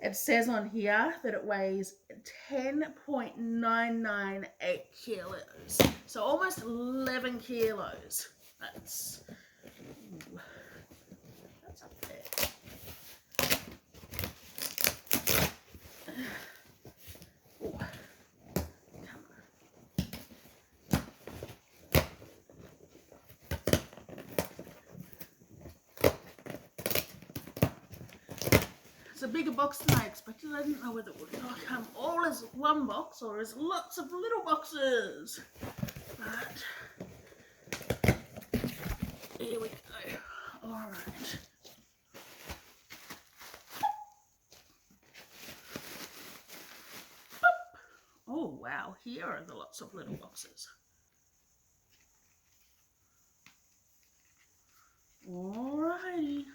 It says on here that it weighs 10.998 kilos. So almost 11 kilos. That's up there. Ooh. Come on. It's a bigger box than I expected. I didn't know whether it would come all as one box or as lots of little boxes. But here we go. All right. Oh wow, here are the lots of little boxes. Alrighty.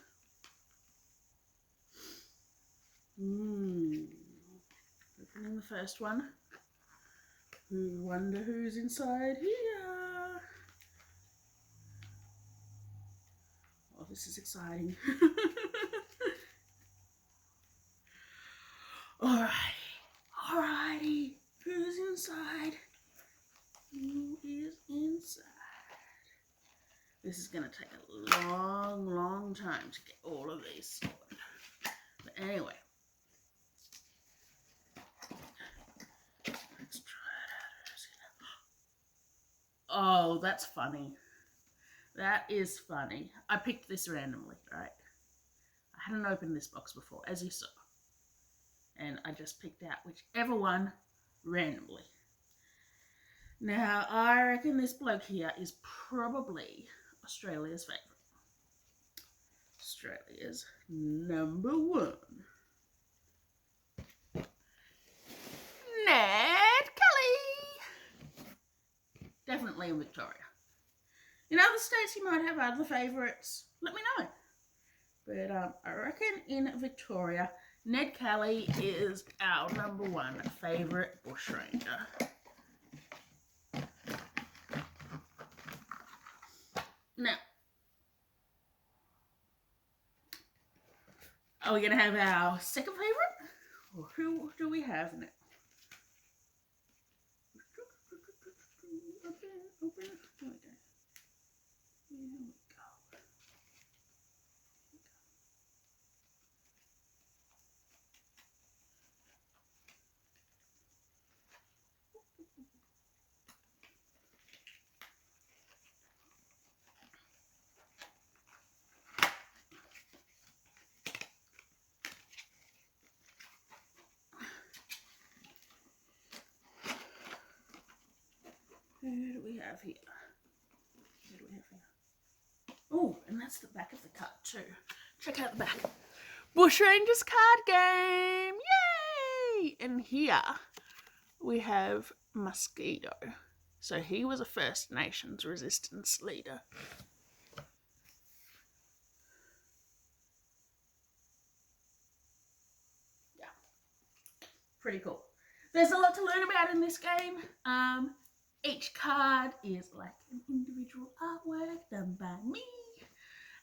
Opening the first one. Wonder who's inside here. Oh, this is exciting. Alrighty. Who's inside? Who is inside? This is going to take a long time to get all of these sorted. But anyway. Let's try it out. Oh, that's funny. That is funny. I picked this randomly, right? I hadn't opened this box before, as you saw. And I just picked out whichever one randomly. Now, I reckon this bloke here is probably Australia's favourite. Australia's number one. Ned Kelly! Definitely in Victoria. In other states, you might have other favourites. Let me know. But I reckon in Victoria, Ned Kelly is our number one favourite bushranger. Now, are we going to have our second favourite? Or who do we have now? Open. Here we go. Who do we have here? Oh, and that's the back of the card too. Check out the back. Bushrangers card game! Yay! And here we have Mosquito. So he was a First Nations resistance leader. Yeah. Pretty cool. There's a lot to learn about in this game. Each card is like an individual artwork done by me.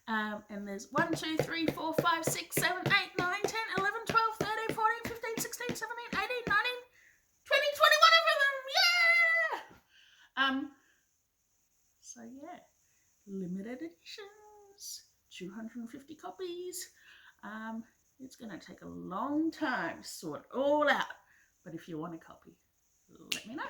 And there's 1, 2, 3, 4, 5, 6, 7, 8, 9, 10, 11, 12, 13, 14, 15, 16, 17, 18, 19, 20, 21 of them. Yeah! So yeah, limited editions, 250 copies. It's going to take a long time to sort it all out. But if you want a copy, let me know.